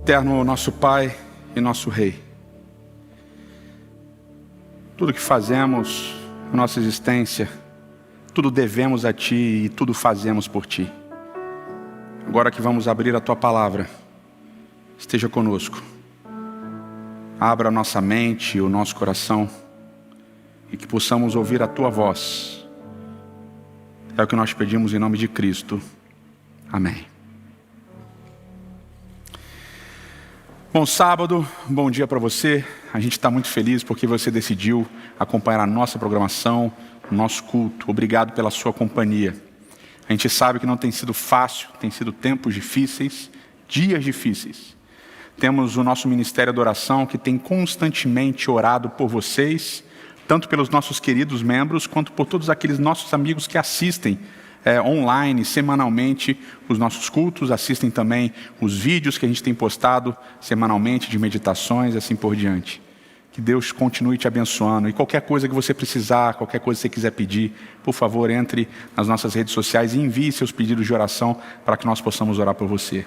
Eterno nosso Pai e nosso Rei, tudo que fazemos na nossa existência, tudo devemos a Ti e tudo fazemos por Ti. Agora que vamos abrir a Tua Palavra, esteja conosco. Abra a nossa mente e o nosso coração e que possamos ouvir a Tua voz. É o que nós pedimos em nome de Cristo. Amém. Bom sábado, bom dia para você. A gente está muito feliz porque você decidiu acompanhar a nossa programação, o nosso culto. Obrigado pela sua companhia. A gente sabe que não tem sido fácil, tem sido tempos difíceis, dias difíceis. Temos o nosso Ministério de Oração que tem constantemente orado por vocês, tanto pelos nossos queridos membros, quanto por todos aqueles nossos amigos que assistem online, semanalmente, os nossos cultos, assistem também os vídeos que a gente tem postado semanalmente de meditações, assim por diante. Que Deus continue te abençoando. E qualquer coisa que você precisar, qualquer coisa que você quiser pedir, por favor, entre nas nossas redes sociais e envie seus pedidos de oração para que nós possamos orar por você.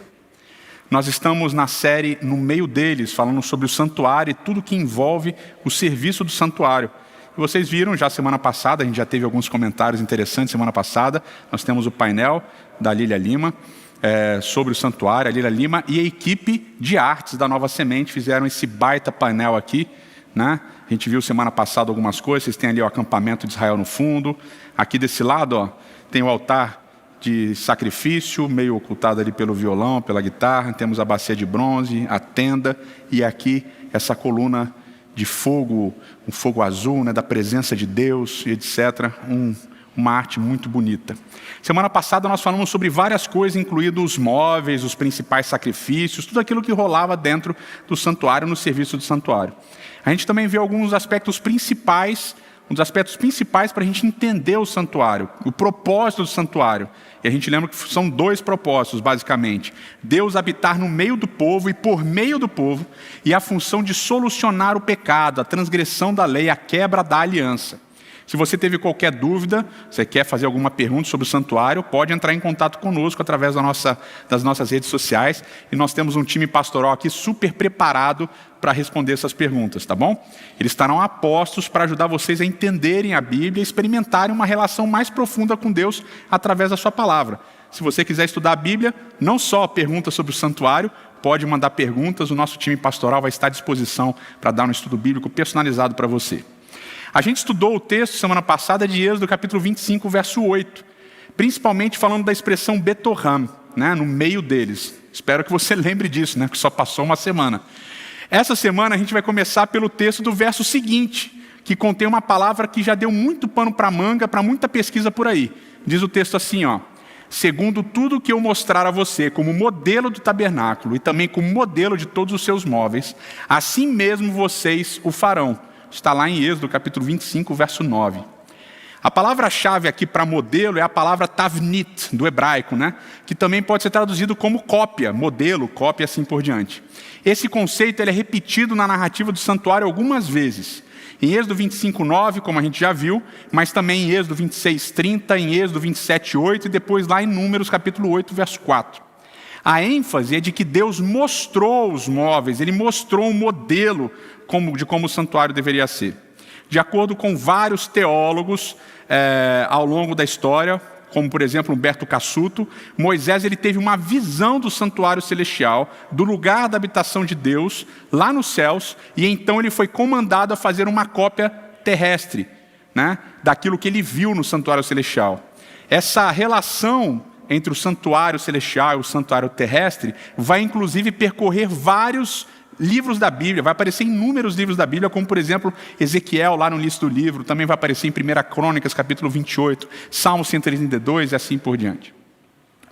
Nós estamos na série No Meio Deles, falando sobre o santuário e tudo que envolve o serviço do santuário. Vocês viram já semana passada, a gente já teve alguns comentários interessantes semana passada. Nós temos o painel da Lília Lima sobre o santuário, a Lília Lima e a equipe de artes da Nova Semente fizeram esse baita painel aqui, né? A gente viu semana passada algumas coisas, vocês têm ali o acampamento de Israel no fundo. Aqui desse lado, ó, tem o altar de sacrifício, meio ocultado ali pelo violão, pela guitarra. Temos a bacia de bronze, a tenda e aqui essa coluna de fogo, um fogo azul, né, da presença de Deus e etc. Uma arte muito bonita. Semana passada nós falamos sobre várias coisas, incluindo os móveis, os principais sacrifícios, tudo aquilo que rolava dentro do santuário, no serviço do santuário. A gente também viu alguns aspectos principais, um dos aspectos principais para a gente entender o santuário, o propósito do santuário. E a gente lembra que são dois propósitos, basicamente. Deus habitar no meio do povo e por meio do povo, e a função de solucionar o pecado, a transgressão da lei, a quebra da aliança. Se você teve qualquer dúvida, você quer fazer alguma pergunta sobre o santuário, pode entrar em contato conosco através das nossas redes sociais. E nós temos um time pastoral aqui super preparado para responder essas perguntas, tá bom? Eles estarão a postos para ajudar vocês a entenderem a Bíblia e experimentarem uma relação mais profunda com Deus através da sua palavra. Se você quiser estudar a Bíblia, não só perguntas sobre o santuário, pode mandar perguntas, o nosso time pastoral vai estar à disposição para dar um estudo bíblico personalizado para você. A gente estudou o texto semana passada de Êxodo, capítulo 25, verso 8, principalmente falando da expressão Betoram, né, no meio deles. Espero que você lembre disso, né, que só passou uma semana. Essa semana a gente vai começar pelo texto do verso seguinte, que contém uma palavra que já deu muito pano para manga, para muita pesquisa por aí. Diz o texto assim, ó: segundo tudo que eu mostrar a você como modelo do tabernáculo e também como modelo de todos os seus móveis, assim mesmo vocês o farão. Está lá em Êxodo, capítulo 25, verso 9. A palavra-chave aqui para modelo é a palavra tavnit, do hebraico, né? Que também pode ser traduzido como cópia, modelo, cópia, assim por diante. Esse conceito ele é repetido na narrativa do santuário algumas vezes. Em Êxodo 25, 9, como a gente já viu, mas também em Êxodo 26, 30, em Êxodo 27, 8 e depois lá em Números, capítulo 8, verso 4. A ênfase é de que Deus mostrou os móveis, Ele mostrou um modelo de como o santuário deveria ser. De acordo com vários teólogos ao longo da história, como por exemplo Humberto Cassuto, Moisés ele teve uma visão do santuário celestial, do lugar da habitação de Deus, lá nos céus, e então ele foi comandado a fazer uma cópia terrestre, né, daquilo que ele viu no santuário celestial. Essa relação entre o santuário celestial e o santuário terrestre vai inclusive percorrer vários livros da Bíblia, vai aparecer inúmeros livros da Bíblia, como por exemplo Ezequiel lá no início do livro, também vai aparecer em 1 Crônicas, capítulo 28, Salmo 132 e assim por diante.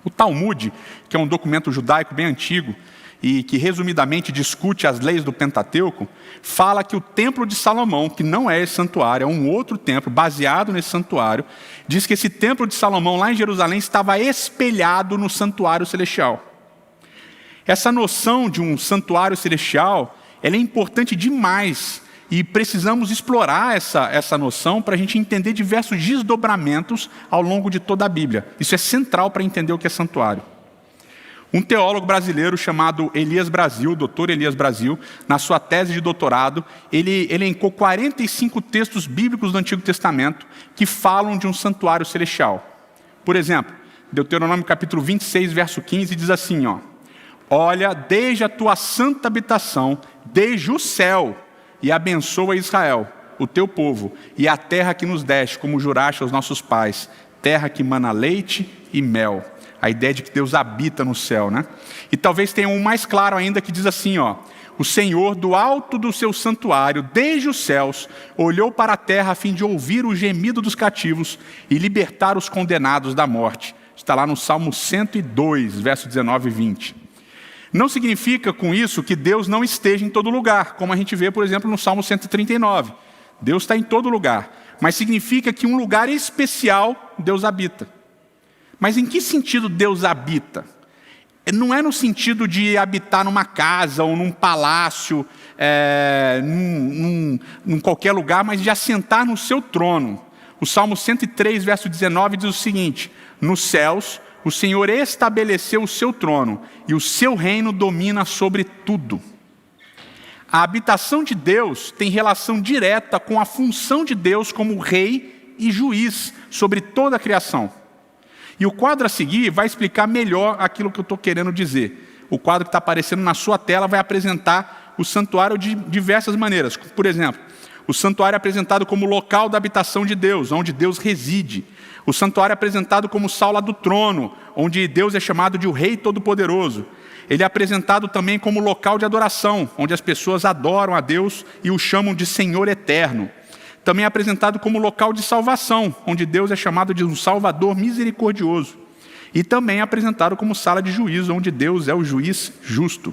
O Talmud, que é um documento judaico bem antigo e que resumidamente discute as leis do Pentateuco, fala que o templo de Salomão, que não é esse santuário, é um outro templo baseado nesse santuário, diz que esse templo de Salomão lá em Jerusalém estava espelhado no santuário celestial. Essa noção de um santuário celestial, ela é importante demais e precisamos explorar essa noção para a gente entender diversos desdobramentos ao longo de toda a Bíblia. Isso é central para entender o que é santuário. Um teólogo brasileiro chamado Elias Brasil, Dr. Elias Brasil, na sua tese de doutorado, ele elencou 45 textos bíblicos do Antigo Testamento que falam de um santuário celestial. Por exemplo, Deuteronômio capítulo 26, verso 15, diz assim, olha, desde a tua santa habitação, desde o céu, e abençoa Israel, o teu povo, e a terra que nos deste, como juraste aos nossos pais, terra que mana leite e mel. A ideia de que Deus habita no céu, né? E talvez tenha um mais claro ainda que diz assim, o Senhor do alto do seu santuário, desde os céus, olhou para a terra a fim de ouvir o gemido dos cativos e libertar os condenados da morte. Está lá no Salmo 102, verso 19 e 20. Não significa com isso que Deus não esteja em todo lugar, como a gente vê, por exemplo, no Salmo 139. Deus está em todo lugar, mas significa que um lugar especial Deus habita. Mas em que sentido Deus habita? Não é no sentido de habitar numa casa ou num palácio, em qualquer lugar, mas de assentar no seu trono. O Salmo 103, verso 19 diz o seguinte, nos céus o Senhor estabeleceu o seu trono e o seu reino domina sobre tudo. A habitação de Deus tem relação direta com a função de Deus como rei e juiz sobre toda a criação. E o quadro a seguir vai explicar melhor aquilo que eu estou querendo dizer. O quadro que está aparecendo na sua tela vai apresentar o santuário de diversas maneiras. Por exemplo, o santuário é apresentado como local da habitação de Deus, onde Deus reside. O santuário é apresentado como sala do trono, onde Deus é chamado de o Rei Todo-Poderoso. Ele é apresentado também como local de adoração, onde as pessoas adoram a Deus e o chamam de Senhor Eterno. Também é apresentado como local de salvação, onde Deus é chamado de um Salvador misericordioso. E também é apresentado como sala de juízo, onde Deus é o juiz justo.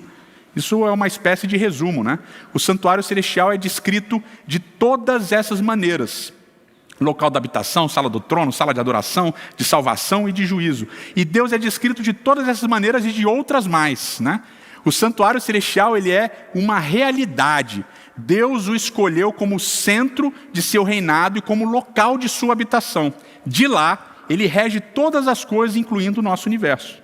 Isso é uma espécie de resumo, né? O santuário celestial é descrito de todas essas maneiras. Local da habitação, sala do trono, sala de adoração, de salvação e de juízo. E Deus é descrito de todas essas maneiras e de outras mais, né? O santuário celestial, ele é uma realidade. Deus o escolheu como centro de seu reinado e como local de sua habitação. De lá, ele rege todas as coisas, incluindo o nosso universo.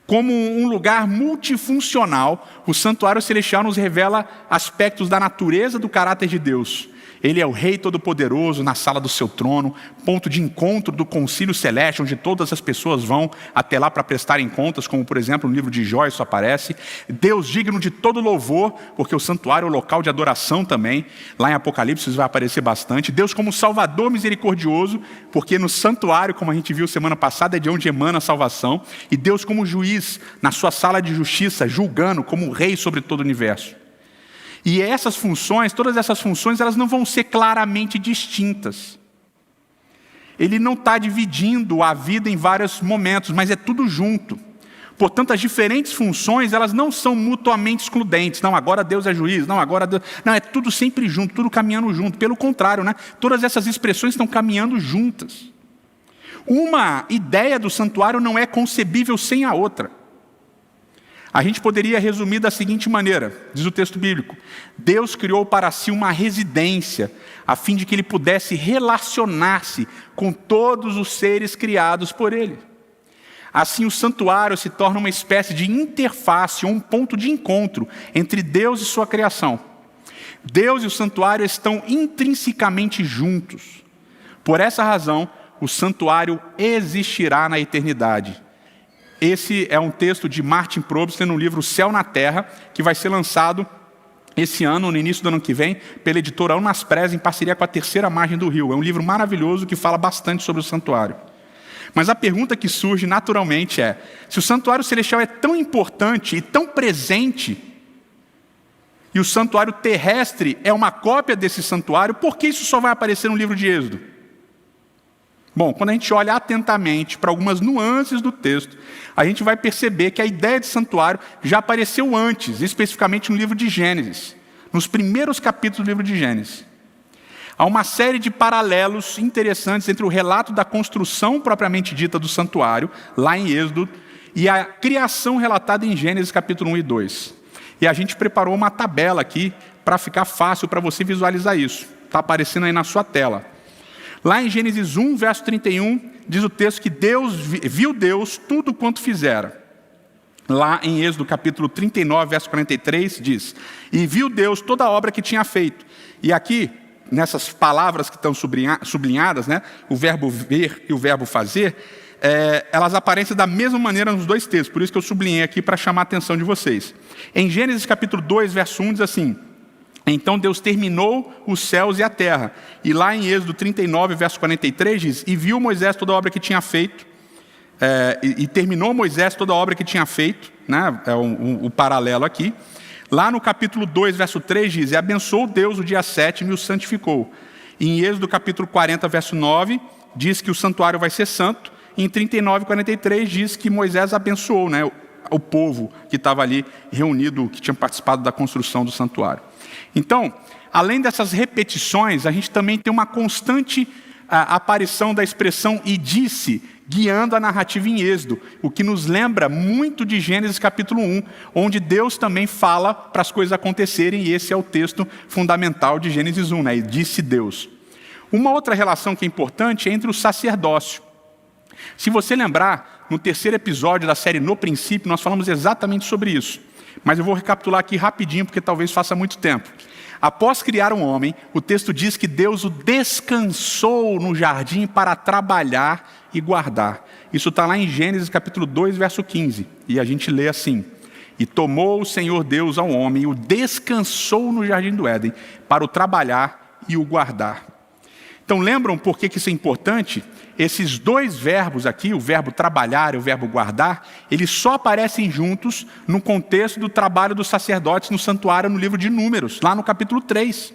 Como um lugar multifuncional, o santuário celestial nos revela aspectos da natureza do caráter de Deus. Ele é o Rei Todo-Poderoso na sala do seu trono, ponto de encontro do concílio celeste, onde todas as pessoas vão até lá para prestarem contas, como por exemplo no livro de Jó isso aparece. Deus digno de todo louvor, porque o santuário é o local de adoração também. Lá em Apocalipse isso vai aparecer bastante. Deus como Salvador misericordioso, porque no santuário, como a gente viu semana passada, é de onde emana a salvação. E Deus como juiz, na sua sala de justiça, julgando como rei sobre todo o universo. E essas funções, todas essas funções, elas não vão ser claramente distintas. Ele não está dividindo a vida em vários momentos, mas é tudo junto. Portanto, as diferentes funções, elas não são mutuamente excludentes. Não, agora Deus é juiz, não, agora Deus... Não, é tudo sempre junto, tudo caminhando junto. Pelo contrário, né? Todas essas expressões estão caminhando juntas. Uma ideia do santuário não é concebível sem a outra. A gente poderia resumir da seguinte maneira, diz o texto bíblico: Deus criou para si uma residência, a fim de que ele pudesse relacionar-se com todos os seres criados por ele. Assim, o santuário se torna uma espécie de interface, ou um ponto de encontro entre Deus e sua criação. Deus e o santuário estão intrinsecamente juntos. Por essa razão, o santuário existirá na eternidade. Esse é um texto de Martin Probst no livro Céu na Terra, que vai ser lançado esse ano, no início do ano que vem, pela editora Unas Press, em parceria com a Terceira Margem do Rio. É um livro maravilhoso que fala bastante sobre o santuário. Mas a pergunta que surge naturalmente é: se o santuário celestial é tão importante e tão presente, e o santuário terrestre é uma cópia desse santuário, por que isso só vai aparecer no livro de Êxodo? Bom, quando a gente olha atentamente para algumas nuances do texto, a gente vai perceber que a ideia de santuário já apareceu antes, especificamente no livro de Gênesis, nos primeiros capítulos do livro de Gênesis. Há uma série de paralelos interessantes entre o relato da construção propriamente dita do santuário, lá em Êxodo, e a criação relatada em Gênesis capítulo 1 e 2. E a gente preparou uma tabela aqui para ficar fácil para você visualizar isso. Está aparecendo aí na sua tela. Lá em Gênesis 1, verso 31, diz o texto que Deus viu tudo quanto fizera. Lá em Êxodo capítulo 39, verso 43, diz: e viu Deus toda a obra que tinha feito. E aqui, nessas palavras que estão sublinhadas, né, o verbo ver e o verbo fazer, elas aparecem da mesma maneira nos dois textos, por isso que eu sublinhei aqui para chamar a atenção de vocês. Em Gênesis capítulo 2, verso 1, diz assim: então Deus terminou os céus e a terra. E lá em Êxodo 39, verso 43, diz: e viu Moisés toda a obra que tinha feito, e terminou Moisés toda a obra que tinha feito, né? É o paralelo aqui. Lá no capítulo 2, verso 3 diz: e abençoou Deus o dia 7 e o santificou. E em Êxodo capítulo 40, verso 9, diz que o santuário vai ser santo. E em 39, 43 diz que Moisés abençoou, né, o povo que estava ali reunido, que tinha participado da construção do santuário. Então, além dessas repetições, a gente também tem uma constante aparição da expressão "e disse", guiando a narrativa em Êxodo, o que nos lembra muito de Gênesis capítulo 1, onde Deus também fala para as coisas acontecerem, e esse é o texto fundamental de Gênesis 1, né? E disse Deus. Uma outra relação que é importante é entre o sacerdócio. Se você lembrar, no terceiro episódio da série No Princípio, nós falamos exatamente sobre isso. Mas eu vou recapitular aqui rapidinho, porque talvez faça muito tempo. Após criar um homem, o texto diz que Deus o descansou no jardim para trabalhar e guardar. Isso está lá em Gênesis capítulo 2, verso 15. E a gente lê assim: e tomou o Senhor Deus ao homem e o descansou no jardim do Éden para o trabalhar e o guardar. Então lembram por que isso é importante? Esses dois verbos aqui, o verbo trabalhar e o verbo guardar, eles só aparecem juntos no contexto do trabalho dos sacerdotes no santuário no livro de Números, lá no capítulo 3.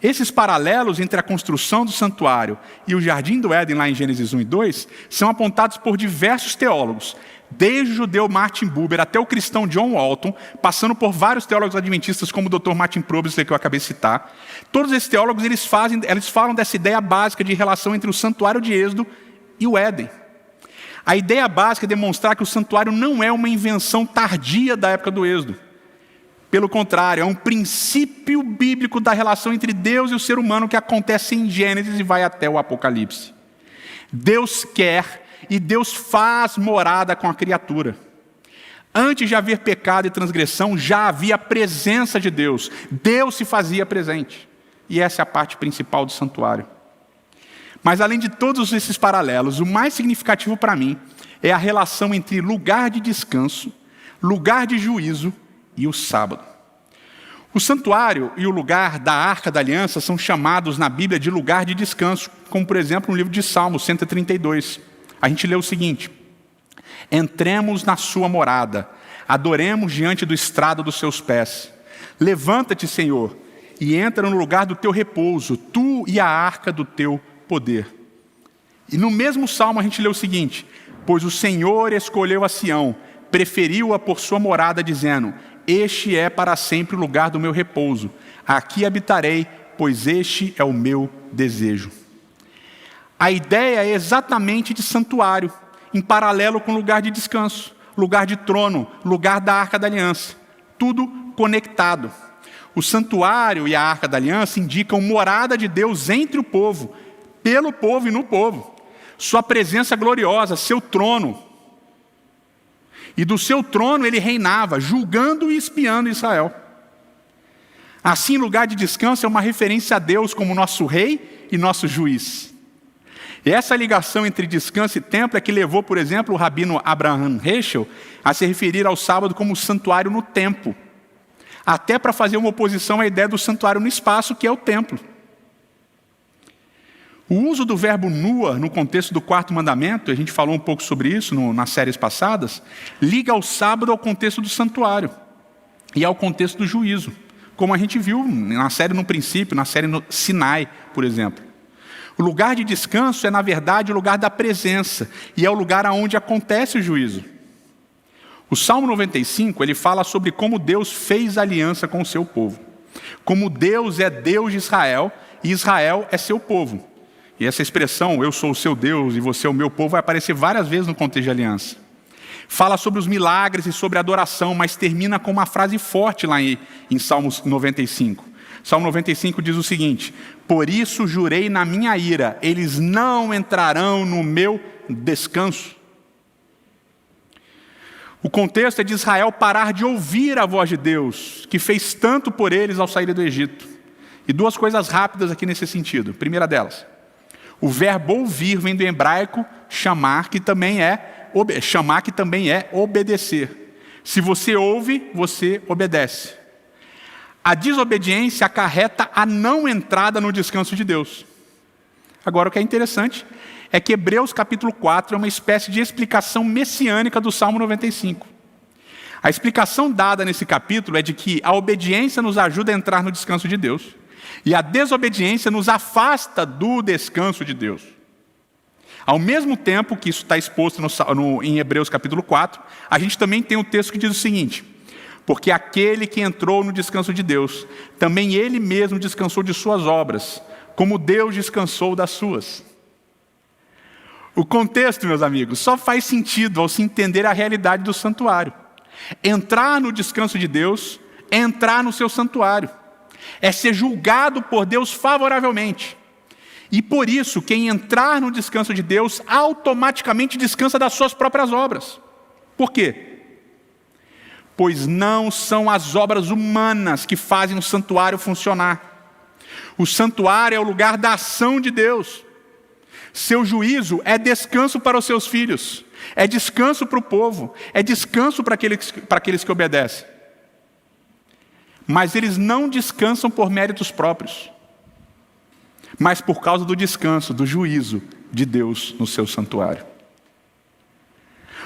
Esses paralelos entre a construção do santuário e o jardim do Éden, lá em Gênesis 1 e 2, são apontados por diversos teólogos, desde o judeu Martin Buber até o cristão John Walton, passando por vários teólogos adventistas como o Dr. Martin Probst, que eu acabei de citar. Todos esses teólogos eles falam dessa ideia básica de relação entre o santuário de Êxodo e o Éden. A ideia básica é demonstrar que o santuário não é uma invenção tardia da época do Êxodo. Pelo contrário, é um princípio bíblico da relação entre Deus e o ser humano que acontece em Gênesis e vai até o Apocalipse. Deus quer e Deus faz morada com a criatura. Antes de haver pecado e transgressão, já havia a presença de Deus. Deus se fazia presente. E essa é a parte principal do santuário. Mas além de todos esses paralelos, o mais significativo para mim é a relação entre lugar de descanso, lugar de juízo e o sábado. O santuário e o lugar da Arca da Aliança são chamados na Bíblia de lugar de descanso, como por exemplo no livro de Salmos 132. A gente lê o seguinte: entremos na sua morada, adoremos diante do estrado dos seus pés. Levanta-te, Senhor, e entra no lugar do teu repouso, tu e a arca do teu poder. E no mesmo salmo a gente lê o seguinte: pois o Senhor escolheu a Sião, preferiu-a por sua morada, dizendo: este é para sempre o lugar do meu repouso. Aqui habitarei, pois este é o meu desejo. A ideia é exatamente de santuário, em paralelo com lugar de descanso, lugar de trono, lugar da Arca da Aliança. Tudo conectado. O santuário e a Arca da Aliança indicam morada de Deus entre o povo, pelo povo e no povo. Sua presença gloriosa, seu trono. E do seu trono ele reinava, julgando e espiando Israel. Assim, lugar de descanso é uma referência a Deus como nosso rei e nosso juiz. E essa ligação entre descanso e templo é que levou, por exemplo, o rabino Abraham Heschel a se referir ao sábado como santuário no templo, até para fazer uma oposição à ideia do santuário no espaço, que é o templo. O uso do verbo nua no contexto do quarto mandamento, a gente falou um pouco sobre isso nas séries passadas, liga ao sábado ao contexto do santuário e ao contexto do juízo, como a gente viu na série No Princípio, na série no Sinai, por exemplo. O lugar de descanso é, na verdade, o lugar da presença e é o lugar onde acontece o juízo. O Salmo 95, ele fala sobre como Deus fez aliança com o seu povo. Como Deus é Deus de Israel e Israel é seu povo. E essa expressão, eu sou o seu Deus e você é o meu povo, vai aparecer várias vezes no contexto de aliança. Fala sobre os milagres e sobre a adoração, mas termina com uma frase forte lá em Salmos 95. Salmo 95 diz o seguinte: por isso jurei na minha ira, eles não entrarão no meu descanso. O contexto é de Israel parar de ouvir a voz de Deus, que fez tanto por eles ao saírem do Egito. E duas coisas rápidas aqui nesse sentido. Primeira delas, o verbo ouvir vem do hebraico chamar, que também é obedecer. Se você ouve, você obedece. A desobediência acarreta a não entrada no descanso de Deus. Agora, o que é interessante é que Hebreus capítulo 4 é uma espécie de explicação messiânica do Salmo 95. A explicação dada nesse capítulo é de que a obediência nos ajuda a entrar no descanso de Deus e a desobediência nos afasta do descanso de Deus. Ao mesmo tempo que isso está exposto em Hebreus capítulo 4, a gente também tem um texto que diz o seguinte: porque aquele que entrou no descanso de Deus, também ele mesmo descansou de suas obras, como Deus descansou das suas. O contexto, meus amigos, só faz sentido ao se entender a realidade do santuário. Entrar no descanso de Deus é entrar no seu santuário, é ser julgado por Deus favoravelmente. E por isso, quem entrar no descanso de Deus automaticamente descansa das suas próprias obras. Por quê? Pois não são as obras humanas que fazem o santuário funcionar. O santuário é o lugar da ação de Deus. Seu juízo é descanso para os seus filhos, é descanso para o povo, é descanso para aqueles que obedecem. Mas eles não descansam por méritos próprios, mas por causa do descanso, do juízo de Deus no seu santuário.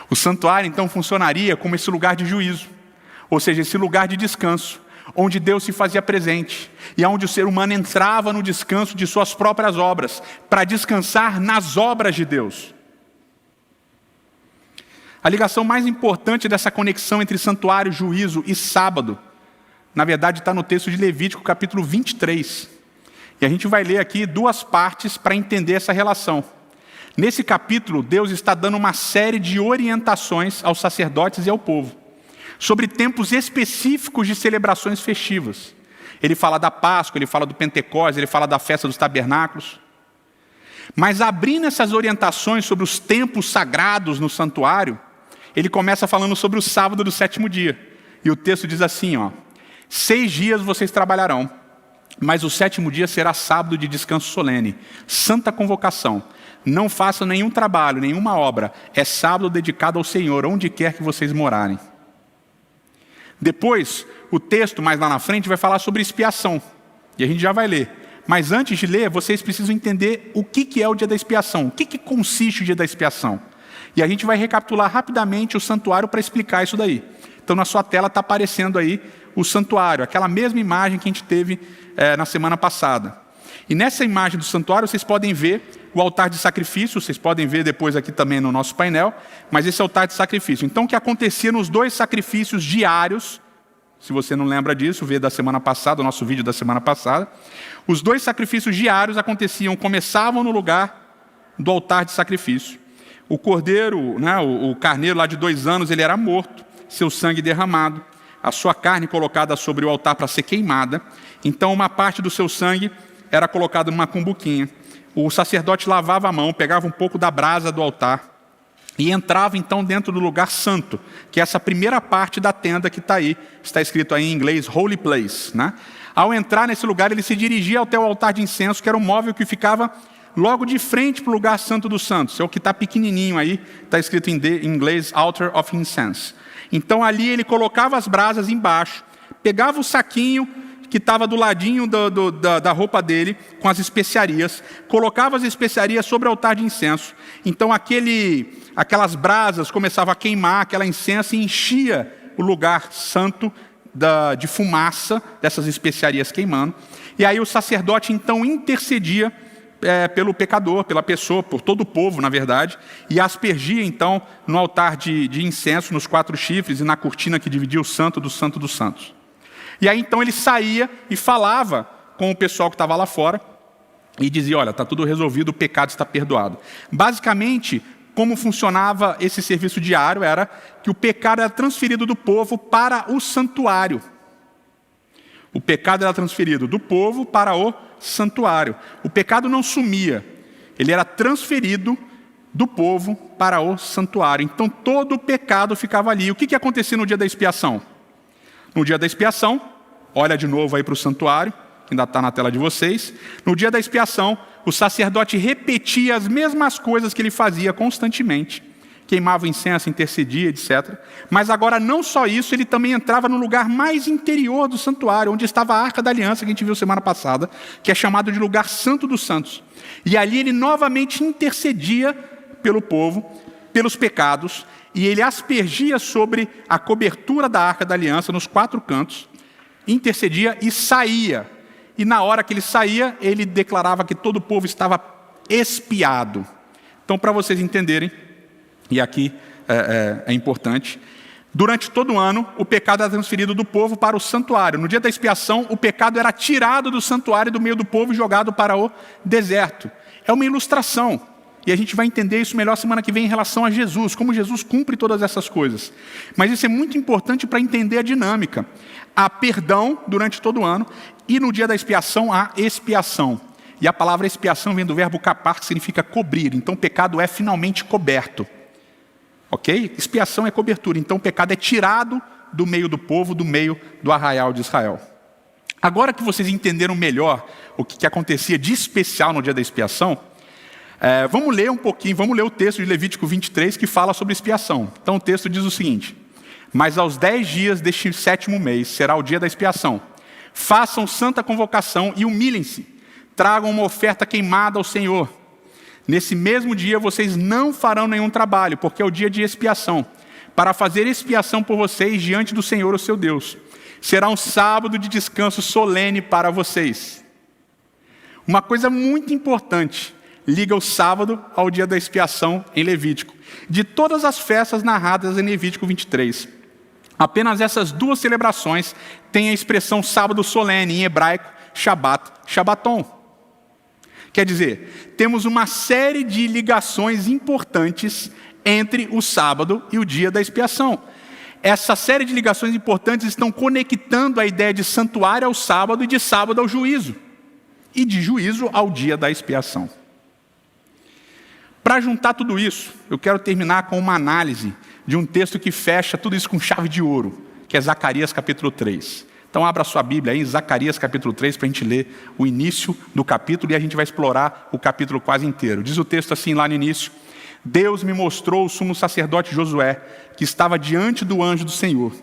O santuário então funcionaria como esse lugar de juízo, ou seja, esse lugar de descanso, onde Deus se fazia presente e onde o ser humano entrava no descanso de suas próprias obras, para descansar nas obras de Deus. A ligação mais importante dessa conexão entre santuário, juízo e sábado, na verdade está no texto de Levítico, capítulo 23. E a gente vai ler aqui duas partes para entender essa relação. Nesse capítulo, Deus está dando uma série de orientações aos sacerdotes e ao povo, sobre tempos específicos de celebrações festivas. Ele fala da Páscoa, ele fala do Pentecostes, ele fala da festa dos tabernáculos. Mas abrindo essas orientações sobre os tempos sagrados no santuário, ele começa falando sobre o sábado do sétimo dia. E o texto diz assim, 6 dias vocês trabalharão, mas o sétimo dia será sábado de descanso solene, santa convocação. Não façam nenhum trabalho, nenhuma obra. É sábado dedicado ao Senhor, onde quer que vocês morarem. Depois, o texto mais lá na frente vai falar sobre expiação. E a gente já vai ler. Mas antes de ler, vocês precisam entender o que é o dia da expiação. O que consiste o dia da expiação? E a gente vai recapitular rapidamente o santuário para explicar isso daí. Então, na sua tela está aparecendo aí o santuário, aquela mesma imagem que a gente teve na semana passada. E nessa imagem do santuário, vocês podem ver o altar de sacrifício, vocês podem ver depois aqui também no nosso painel, mas esse é o altar de sacrifício. Então, o que acontecia nos 2 sacrifícios diários, se você não lembra disso, vê da semana passada, o nosso vídeo da semana passada, os 2 sacrifícios diários começavam no lugar do altar de sacrifício. O cordeiro, o carneiro lá de 2 anos, ele era morto, seu sangue derramado, a sua carne colocada sobre o altar para ser queimada. Então, uma parte do seu sangue era colocada numa cumbuquinha. O sacerdote lavava a mão, pegava um pouco da brasa do altar e entrava então dentro do lugar santo, que é essa primeira parte da tenda que está aí, está escrito aí em inglês, Holy Place. Ao entrar nesse lugar, ele se dirigia até o altar de incenso, que era um móvel que ficava logo de frente para o lugar santo dos santos. É o que está pequenininho aí, está escrito em inglês, Altar of Incense. Então ali ele colocava as brasas embaixo, pegava o saquinho que estava do ladinho da roupa dele, com as especiarias, colocava as especiarias sobre o altar de incenso. Então aquelas brasas começavam a queimar, aquela incenso, e enchia o lugar santo de fumaça dessas especiarias queimando. E aí o sacerdote então intercedia pelo pecador, pela pessoa, por todo o povo, na verdade, e aspergia então no altar de incenso, nos 4 chifres e na cortina que dividia o santo dos santos. E aí então ele saía e falava com o pessoal que estava lá fora e dizia, olha, está tudo resolvido, o pecado está perdoado. Basicamente, como funcionava esse serviço diário era que o pecado era transferido do povo para o santuário. O pecado era transferido do povo para o santuário. O pecado não sumia, ele era transferido do povo para o santuário. Então todo o pecado ficava ali. O que acontecia no dia da expiação? No dia da expiação, olha de novo aí para o santuário, que ainda está na tela de vocês. No dia da expiação, o sacerdote repetia as mesmas coisas que ele fazia constantemente. Queimava incenso, intercedia, etc. Mas agora não só isso, ele também entrava no lugar mais interior do santuário, onde estava a Arca da Aliança, que a gente viu semana passada, que é chamado de lugar santo dos santos. E ali ele novamente intercedia pelo povo, pelos pecados, e ele aspergia sobre a cobertura da Arca da Aliança, nos 4 cantos, intercedia e saía. E na hora que ele saía, ele declarava que todo o povo estava expiado. Então, para vocês entenderem, e aqui é importante, durante todo o ano, o pecado era transferido do povo para o santuário. No dia da expiação, o pecado era tirado do santuário, do meio do povo, e jogado para o deserto. É uma ilustração. E a gente vai entender isso melhor semana que vem em relação a Jesus, como Jesus cumpre todas essas coisas. Mas isso é muito importante para entender a dinâmica. Há perdão durante todo o ano, e no dia da expiação há expiação. E a palavra expiação vem do verbo capar, que significa cobrir. Então o pecado é finalmente coberto. Ok? Expiação é cobertura. Então o pecado é tirado do meio do povo, do meio do arraial de Israel. Agora que vocês entenderam melhor o que acontecia de especial no dia da expiação, vamos ler um pouquinho, vamos ler o texto de Levítico 23 que fala sobre expiação. Então o texto diz o seguinte: mas aos 10 dias deste 7º mês será o dia da expiação. Façam santa convocação e humilhem-se. Tragam uma oferta queimada ao Senhor. Nesse mesmo dia vocês não farão nenhum trabalho, porque é o dia de expiação, para fazer expiação por vocês diante do Senhor, o seu Deus. Será um sábado de descanso solene para vocês. Uma coisa muito importante liga o sábado ao dia da expiação em Levítico. De todas as festas narradas em Levítico 23, apenas essas 2 celebrações têm a expressão sábado solene, em hebraico, Shabat, Shabaton. Quer dizer, temos uma série de ligações importantes entre o sábado e o dia da expiação. Essa série de ligações importantes estão conectando a ideia de santuário ao sábado e de sábado ao juízo. E de juízo ao dia da expiação. Para juntar tudo isso, eu quero terminar com uma análise de um texto que fecha tudo isso com chave de ouro, que é Zacarias capítulo 3. Então abra sua Bíblia aí em Zacarias capítulo 3 para a gente ler o início do capítulo e a gente vai explorar o capítulo quase inteiro. Diz o texto assim lá no início: Deus me mostrou o sumo sacerdote Josué, que estava diante do anjo do Senhor.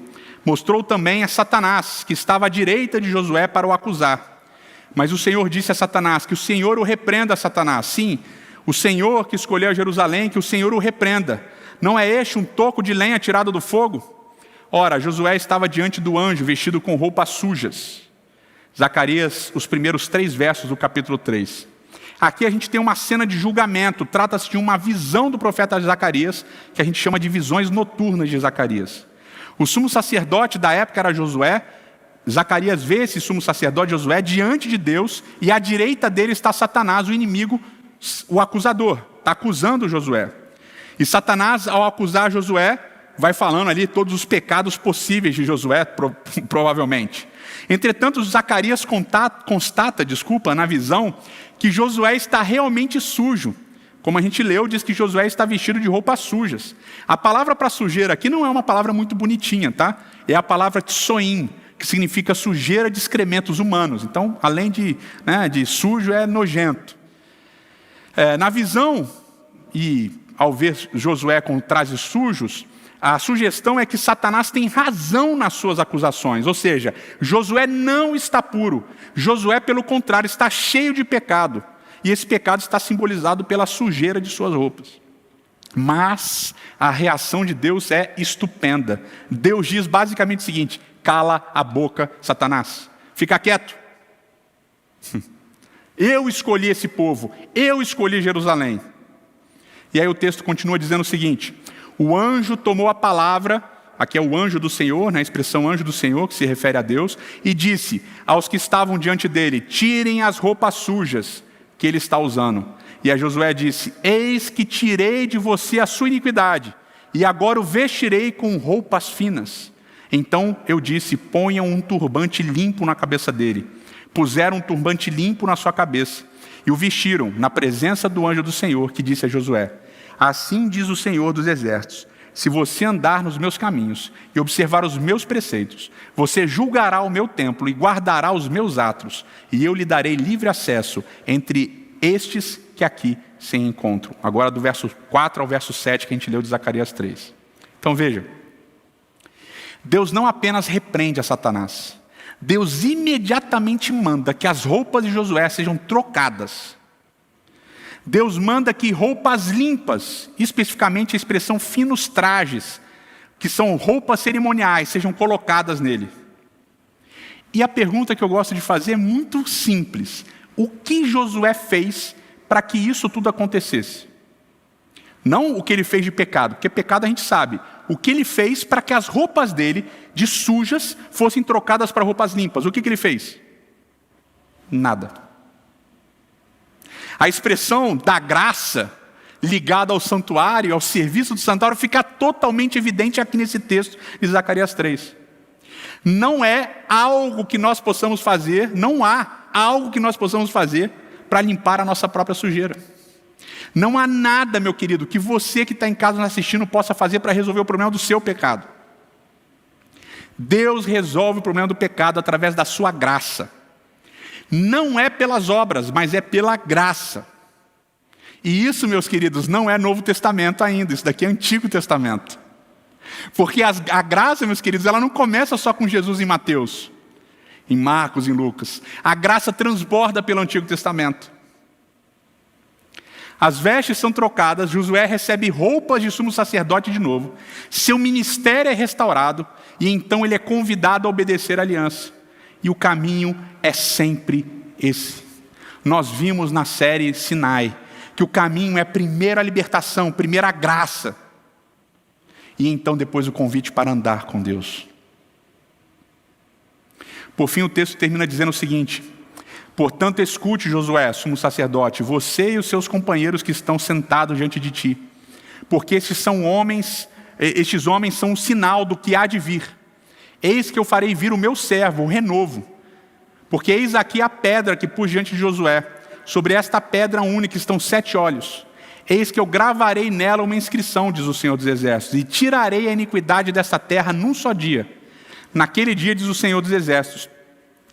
Mostrou também a Satanás, que estava à direita de Josué para o acusar. Mas o Senhor disse a Satanás, que o Senhor o repreenda, Satanás. Sim, o Senhor que escolheu Jerusalém, que o Senhor o repreenda. Não é este um toco de lenha tirado do fogo? Ora, Josué estava diante do anjo, vestido com roupas sujas. Zacarias, os primeiros 3 versos do capítulo 3. Aqui a gente tem uma cena de julgamento. Trata-se de uma visão do profeta Zacarias, que a gente chama de visões noturnas de Zacarias. O sumo sacerdote da época era Josué. Zacarias vê esse sumo sacerdote Josué diante de Deus, e à direita dele está Satanás, o inimigo, o acusador. Está acusando Josué. E Satanás, ao acusar Josué, vai falando ali todos os pecados possíveis de Josué, provavelmente. Entretanto, Zacarias constata, na visão, que Josué está realmente sujo. Como a gente leu, diz que Josué está vestido de roupas sujas. A palavra para sujeira aqui não é uma palavra muito bonitinha, tá? É a palavra tsoim, que significa sujeira de excrementos humanos. Então, além de sujo, é nojento. Na visão, e ao ver Josué com trajes sujos, a sugestão é que Satanás tem razão nas suas acusações. Ou seja, Josué não está puro. Josué, pelo contrário, está cheio de pecado. E esse pecado está simbolizado pela sujeira de suas roupas. Mas a reação de Deus é estupenda. Deus diz basicamente o seguinte: cala a boca, Satanás. Fica quieto. Eu escolhi esse povo. Eu escolhi Jerusalém. E aí o texto continua dizendo o seguinte: o anjo tomou a palavra, aqui é o anjo do Senhor, a expressão anjo do Senhor, que se refere a Deus, e disse aos que estavam diante dele: tirem as roupas sujas que ele está usando. E a Josué disse: eis que tirei de você a sua iniquidade, e agora o vestirei com roupas finas. Então eu disse: ponham um turbante limpo na cabeça dele. Puseram um turbante limpo na sua cabeça, e o vestiram na presença do anjo do Senhor, que disse a Josué: Assim diz o Senhor dos Exércitos: se você andar nos meus caminhos e observar os meus preceitos, você julgará o meu templo e guardará os meus atos, e eu lhe darei livre acesso entre estes que aqui se encontram. Agora do verso 4 ao verso 7 que a gente leu de Zacarias 3. Então veja, Deus não apenas repreende a Satanás, Deus imediatamente manda que as roupas de Josué sejam trocadas. Deus manda que roupas limpas, especificamente a expressão finos trajes, que são roupas cerimoniais, sejam colocadas nele. E a pergunta que eu gosto de fazer é muito simples: o que Josué fez para que isso tudo acontecesse? Não o que ele fez de pecado, porque pecado a gente sabe. O que ele fez para que as roupas dele, de sujas, fossem trocadas para roupas limpas? O que ele fez? Nada. A expressão da graça ligada ao santuário, ao serviço do santuário, fica totalmente evidente aqui nesse texto de Zacarias 3. Não é algo que nós possamos fazer, não há algo que nós possamos fazer para limpar a nossa própria sujeira. Não há nada, meu querido, que você que está em casa assistindo possa fazer para resolver o problema do seu pecado. Deus resolve o problema do pecado através da sua graça. Não é pelas obras, mas é pela graça. E isso, meus queridos, não é Novo Testamento ainda, isso daqui é Antigo Testamento. Porque a graça, meus queridos, ela não começa só com Jesus em Mateus, em Marcos, em Lucas. A graça transborda pelo Antigo Testamento. As vestes são trocadas, Josué recebe roupas de sumo sacerdote de novo, seu ministério é restaurado, e então ele é convidado a obedecer a aliança. E o caminho é sempre esse. Nós vimos na série Sinai que o caminho é primeiro a libertação, primeiro a graça, e então depois o convite para andar com Deus. Por fim, o texto termina dizendo o seguinte: portanto, escute, Josué, sumo sacerdote, você e os seus companheiros que estão sentados diante de ti, porque estes homens são um sinal do que há de vir. Eis que eu farei vir o meu servo, o renovo, porque eis aqui a pedra que pus diante de Josué. Sobre esta pedra única estão 7 olhos. Eis que eu gravarei nela uma inscrição, diz o Senhor dos Exércitos, e tirarei a iniquidade desta terra num só dia. Naquele dia, diz o Senhor dos Exércitos,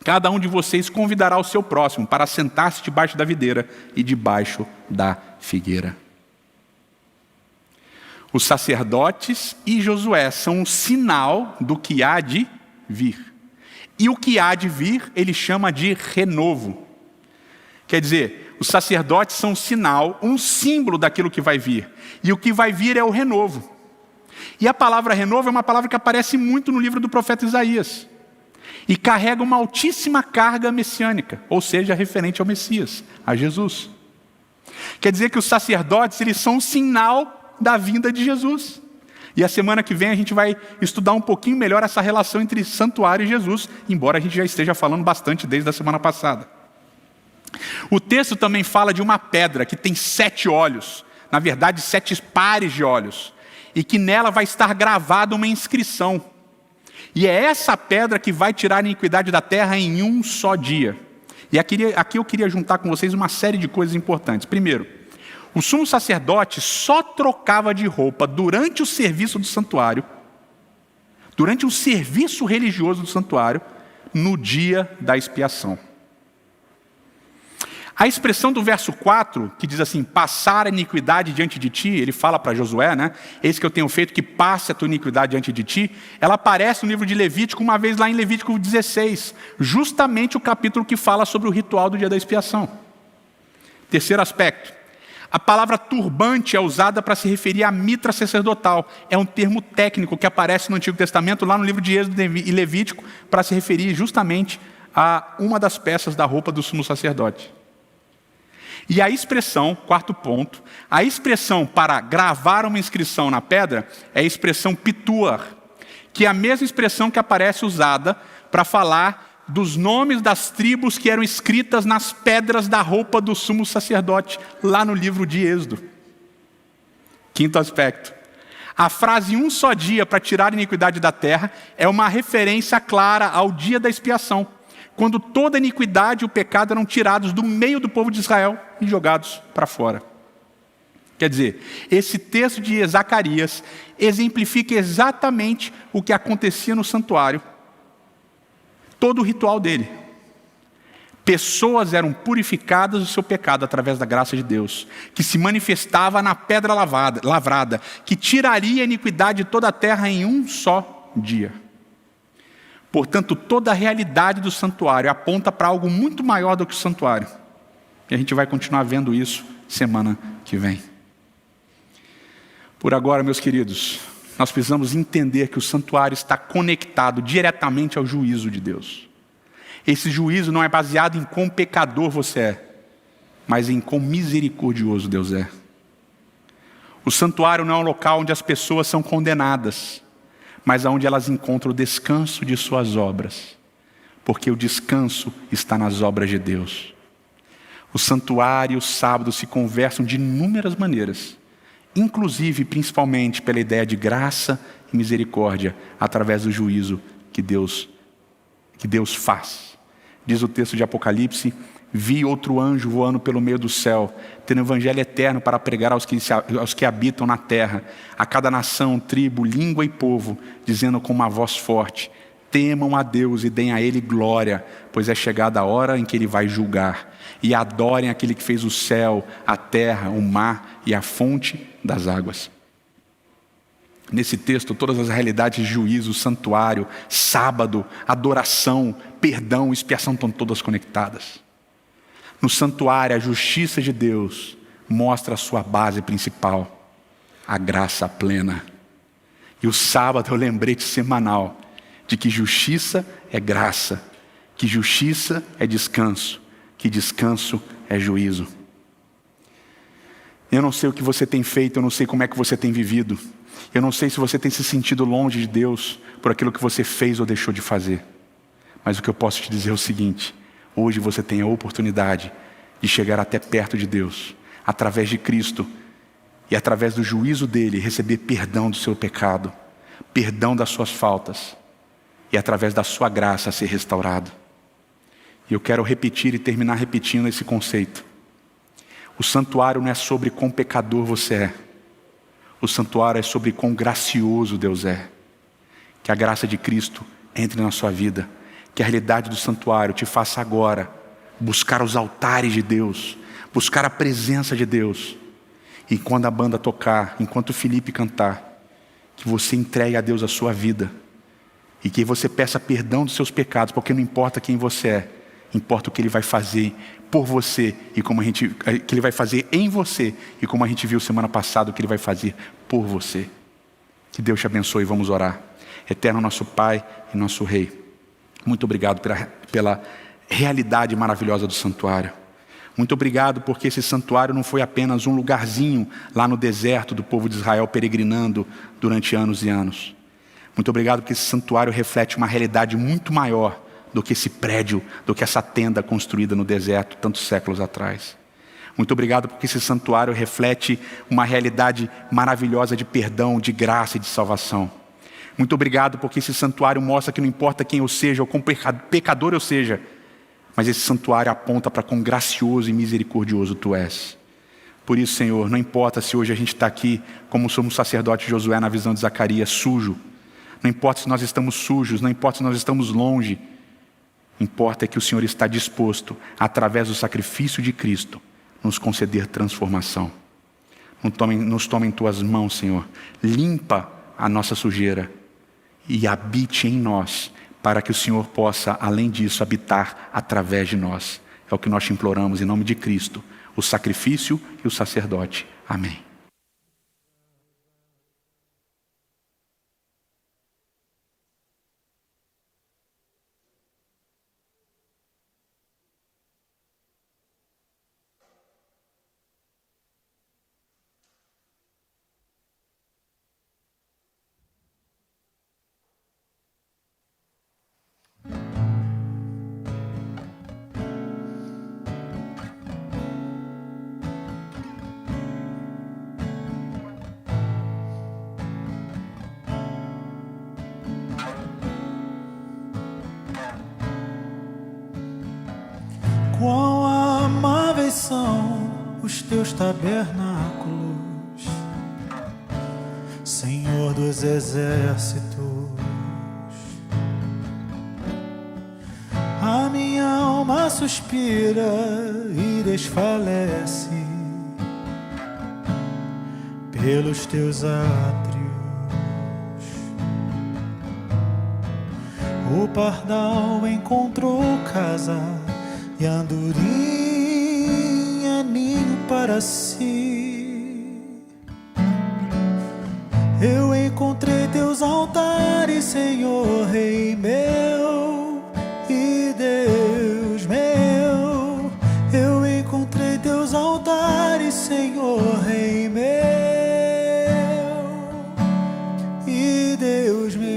cada um de vocês convidará o seu próximo para sentar-se debaixo da videira e debaixo da figueira. Os sacerdotes e Josué são um sinal do que há de vir. E o que há de vir, ele chama de renovo. Quer dizer, os sacerdotes são um sinal, um símbolo daquilo que vai vir. E o que vai vir é o renovo. E a palavra renovo é uma palavra que aparece muito no livro do profeta Isaías. E carrega uma altíssima carga messiânica, ou seja, referente ao Messias, a Jesus. Quer dizer que os sacerdotes, eles são um sinal da vinda de Jesus. E a semana que vem a gente vai estudar um pouquinho melhor essa relação entre santuário e Jesus, embora a gente já esteja falando bastante desde a semana passada. O texto também fala de uma pedra que tem 7 olhos, na verdade 7 pares de olhos, e que nela vai estar gravada uma inscrição. E é essa pedra que vai tirar a iniquidade da terra em um só dia. E aqui eu queria juntar com vocês uma série de coisas importantes. Primeiro, o sumo sacerdote só trocava de roupa durante o serviço do santuário, durante o serviço religioso do santuário, no dia da expiação. A expressão do verso 4, que diz assim, passar a iniquidade diante de ti, ele fala para Josué, né? Eis que eu tenho feito que passe a tua iniquidade diante de ti. Ela aparece no livro de Levítico, uma vez lá em Levítico 16, justamente o capítulo que fala sobre o ritual do dia da expiação. Terceiro aspecto, a palavra turbante é usada para se referir à mitra sacerdotal. É um termo técnico que aparece no Antigo Testamento, lá no livro de Êxodo e Levítico, para se referir justamente a uma das peças da roupa do sumo sacerdote. E a expressão, quarto ponto, a expressão para gravar uma inscrição na pedra é a expressão pituar, que é a mesma expressão que aparece usada para falar dos nomes das tribos que eram escritas nas pedras da roupa do sumo sacerdote, lá no livro de Êxodo. Quinto aspecto, a frase um só dia para tirar a iniquidade da terra é uma referência clara ao dia da expiação, quando toda a iniquidade e o pecado eram tirados do meio do povo de Israel e jogados para fora. Quer dizer, esse texto de Zacarias exemplifica exatamente o que acontecia no santuário, todo o ritual dele. Pessoas eram purificadas do seu pecado através da graça de Deus, que se manifestava na pedra lavrada, que tiraria a iniquidade de toda a terra em um só dia. Portanto, toda a realidade do santuário aponta para algo muito maior do que o santuário. E a gente vai continuar vendo isso semana que vem. Por agora, meus queridos, nós precisamos entender que o santuário está conectado diretamente ao juízo de Deus. Esse juízo não é baseado em quão pecador você é, mas em quão misericordioso Deus é. O santuário não é um local onde as pessoas são condenadas, mas onde elas encontram o descanso de suas obras, porque o descanso está nas obras de Deus. O santuário e o sábado se conversam de inúmeras maneiras, inclusive, principalmente, pela ideia de graça e misericórdia, através do juízo que Deus faz. Diz o texto de Apocalipse: vi outro anjo voando pelo meio do céu, tendo o evangelho eterno para pregar aos que habitam na terra, a cada nação, tribo, língua e povo, dizendo com uma voz forte: temam a Deus e deem a Ele glória, pois é chegada a hora em que Ele vai julgar. E adorem aquele que fez o céu, a terra, o mar e a fonte das águas. Nesse texto, todas as realidades de juízo, santuário, sábado, adoração, perdão, expiação estão todas conectadas. No santuário, a justiça de Deus mostra a sua base principal, a graça plena. E o sábado é o lembrete semanal de que justiça é graça, que justiça é descanso, que descanso é juízo. Eu não sei o que você tem feito, eu não sei como é que você tem vivido. Eu não sei se você tem se sentido longe de Deus por aquilo que você fez ou deixou de fazer. Mas o que eu posso te dizer é o seguinte: hoje você tem a oportunidade de chegar até perto de Deus, através de Cristo, e através do juízo dele, receber perdão do seu pecado, perdão das suas faltas, e através da sua graça ser restaurado. E eu quero repetir e terminar repetindo esse conceito. O santuário não é sobre quão pecador você é. O santuário é sobre quão gracioso Deus é. Que a graça de Cristo entre na sua vida. Que a realidade do santuário te faça agora buscar os altares de Deus, buscar a presença de Deus. E quando a banda tocar, enquanto o Felipe cantar, que você entregue a Deus a sua vida. E que você peça perdão dos seus pecados, porque não importa quem você é, importa o que Ele vai fazer por você e que Ele vai fazer em você, e como a gente viu semana passada, o que Ele vai fazer por você. Que Deus te abençoe. Vamos orar. Eterno nosso Pai e nosso Rei, muito obrigado pela realidade maravilhosa do santuário. Muito obrigado porque esse santuário não foi apenas um lugarzinho lá no deserto do povo de Israel peregrinando durante anos e anos. Muito obrigado porque esse santuário reflete uma realidade muito maior do que esse prédio, do que essa tenda construída no deserto tantos séculos atrás. Muito obrigado porque esse santuário reflete uma realidade maravilhosa de perdão, de graça e de salvação. Muito obrigado porque esse santuário mostra que não importa quem eu seja ou quão pecador eu seja, mas esse santuário aponta para quão gracioso e misericordioso Tu és. Por isso, Senhor, não importa se hoje a gente está aqui como somos sacerdote Josué na visão de Zacarias, sujo. Não importa se nós estamos sujos, não importa se nós estamos longe. Importa que o Senhor está disposto, através do sacrifício de Cristo, nos conceder transformação. Nos toma em Tuas mãos, Senhor. Limpa a nossa sujeira e habite em nós, para que o Senhor possa, além disso, habitar através de nós. É o que nós te imploramos em nome de Cristo, o sacrifício e o sacerdote. Amém. Quão amáveis são os Teus tabernáculos, Senhor dos exércitos. A minha alma suspira e desfalece pelos teus átrios. O pardal encontrou casa e a andorinha ninho para si. Eu encontrei teus altares, Senhor, Rei meu e Deus meu. Eu encontrei teus altares, Senhor, Rei meu e Deus meu.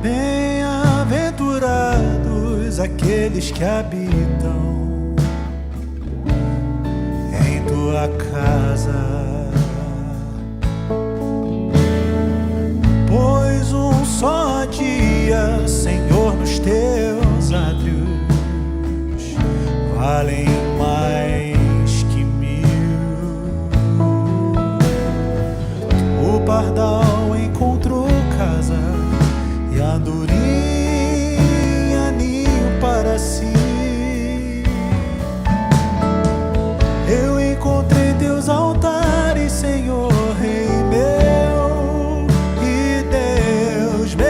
Bem-aventurados aqueles que habitam em tua casa, pois um só dia, Senhor, nos teus átrios valem mais que 1000. O pardal encontrou casa e a andorinha ninho para si. Eu encontrei teus altares, Senhor, Rei meu e Deus meu.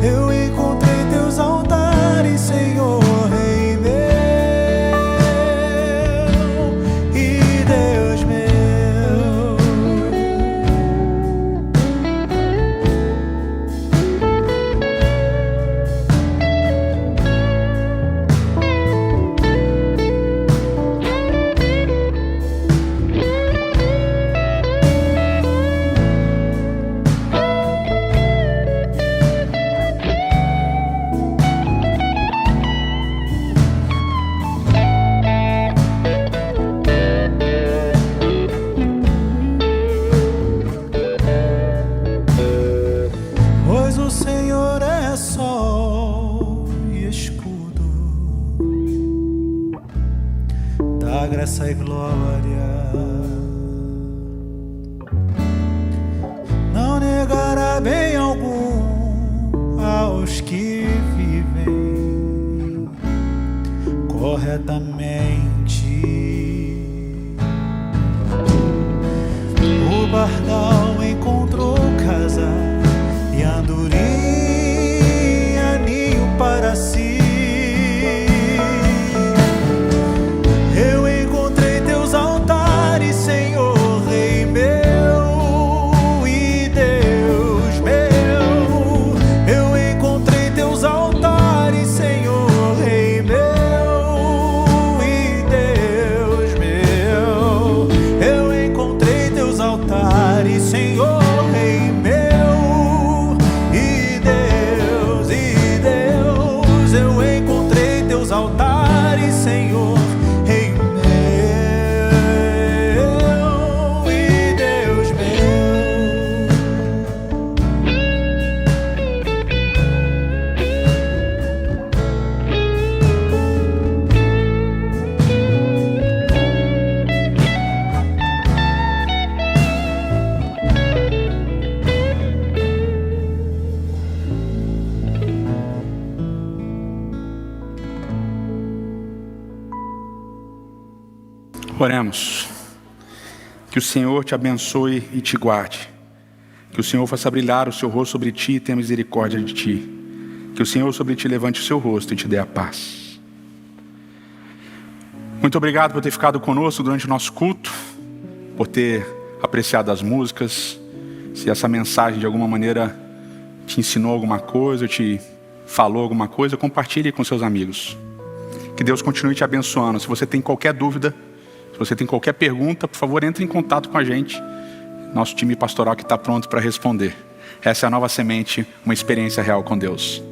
Eu encontrei teus altares, Senhor, Rei meu e Deus meu. Pois o Senhor é sol e escudo, dá graça e glória. Não negará bem algum aos que vivem corretamente. O pardal encontrou casa e a andorinha ninho para si. Eu encontrei teus altares, Senhor, Rei meu e Deus meu. Eu encontrei teus altares, Senhor, Rei meu e Deus meu. Eu encontrei teus altares, Senhor, Rei meu e Deus e Deus. Eu encontrei teus altares, Senhor, Rei meu e Deus meu. Oremos. Que o Senhor te abençoe e te guarde. Que o Senhor faça brilhar o seu rosto sobre ti e tenha misericórdia de ti. Que o Senhor sobre ti levante o seu rosto e te dê a paz. Muito obrigado por ter ficado conosco durante o nosso culto, por ter apreciado as músicas. Se essa mensagem de alguma maneira te ensinou alguma coisa, te falou alguma coisa, compartilhe com seus amigos. Que Deus continue te abençoando. Se você tem qualquer dúvida, se você tem qualquer pergunta, por favor, entre em contato com a gente. Nosso time pastoral que está pronto para responder. Essa é a Nova Semente, uma experiência real com Deus.